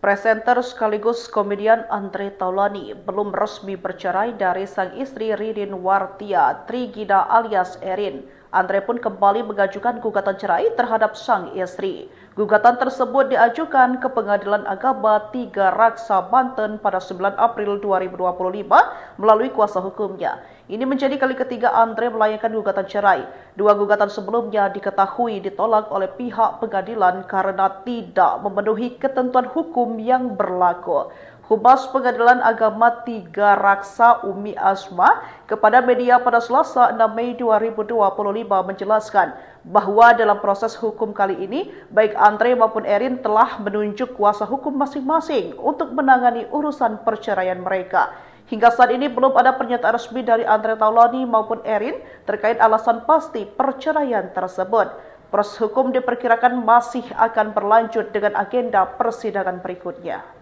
Presenter sekaligus komedian Andre Taulany belum resmi bercerai dari sang istri Ririn Wartia Trigida alias Erin. Andre pun kembali mengajukan gugatan cerai terhadap sang istri. Gugatan tersebut diajukan ke Pengadilan Agama Tiga Raksa Banten pada 9 April 2025 melalui kuasa hukumnya. Ini menjadi kali ketiga Andre melayangkan gugatan cerai. Dua gugatan sebelumnya diketahui ditolak oleh pihak pengadilan karena tidak memenuhi ketentuan hukum yang berlaku. Humas Pengadilan Agama Tiga Raksa Umi Asma kepada media pada Selasa 6 Mei 2025 menjelaskan bahwa dalam proses hukum kali ini, baik Andre maupun Erin telah menunjuk kuasa hukum masing-masing untuk menangani urusan perceraian mereka. Hingga saat ini belum ada pernyataan resmi dari Andre Taulany maupun Erin terkait alasan pasti perceraian tersebut. Proses hukum diperkirakan masih akan berlanjut dengan agenda persidangan berikutnya.